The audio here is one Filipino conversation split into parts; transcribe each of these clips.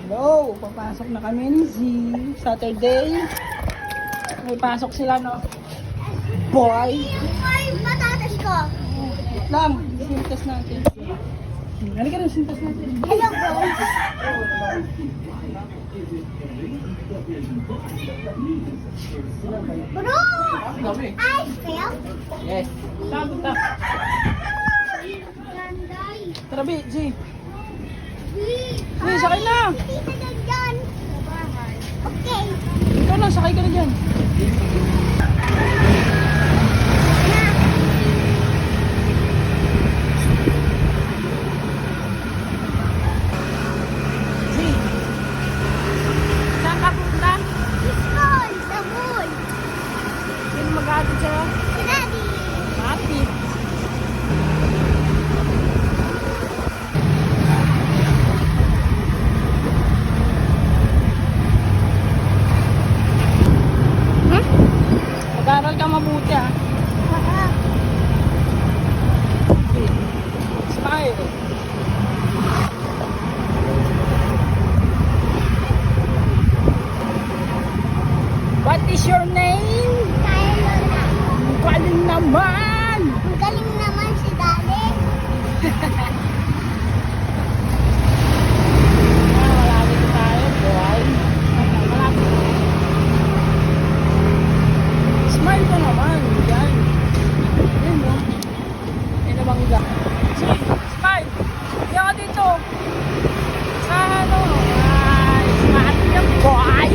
Hello, papasok na kami ni Z. Saturday. May pasok sila, no? Boy! Yung patatas ko. Wait lang, sintas natin. Halika na, sintas natin. Hello, guys. Bro! Ay, kayo? Yes. Saan punta? Ganday. Tara, B, Z. Uy, sakay na! Tita na dyan. Okay. Ikaw na, sakay ka na dyan. Z, saan ka punta? School, sabon. Sino mag-aatid sa'yo? Si Daddy. Mati. Mag-aral ka mabuti, ha? Smile. What is your name? Tayo Lola. Ang galing naman! Ang galing naman si Daddy. Malapit na tayo, boy. Malapit. Smile ka naman. Yan. Yan, no? Yan na bangga. Sige, smile. Hindi ako dito. Sa ano? Ay, smile ka, boy.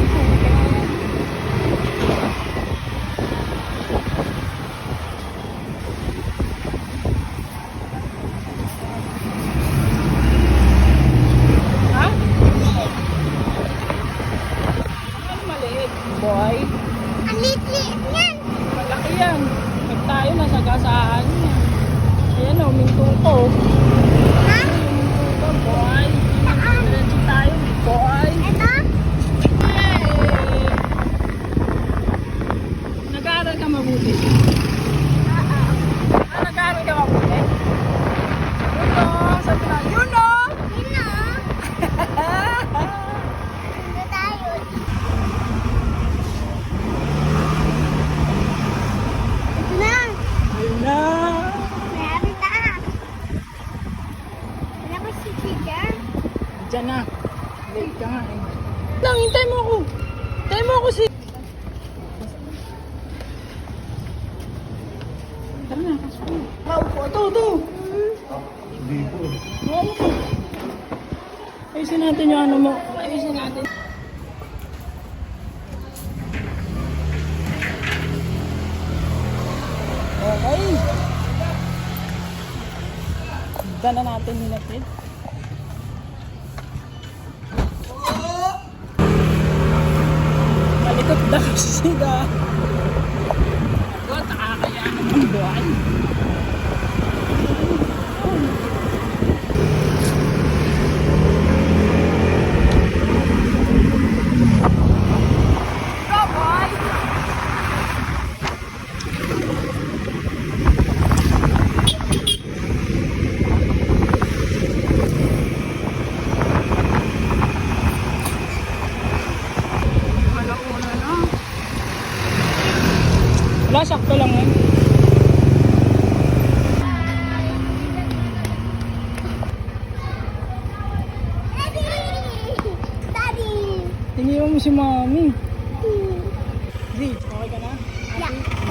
Ha? Ano maliit, boy? Ang liit-liit yan. Malaki yan. Pag tayo nasa gasaan yan. Ayan o, minto ko. Ha? Minto ko, boy. Saan? Diretso tayo, boy. Ito? Hey! Nag-aaral ka mabuti. Oo. Nag-aaral ka mabuti? Yun o, sabi na, yun o! Yun na. Ano tayo? Ito na. Ayun na! Marami na. Wala ba si teacher? Diyan na. Late ka nga eh. Lang, hintay mo ako. Hintay mo ako si... Tara na, pasok na. Paupo, ito. Ano ko? Ayusin natin yung ano mo. Ayusin natin. Okay. Gana natin hinatid. Malikot daw sila. Ito, nakakaya naman buhay. Go, boy! Alauna na. Wala, sakto lang yan. Daddy! Daddy! Tingin mo si mami. Hmm. Di, okay ka na? Yeah.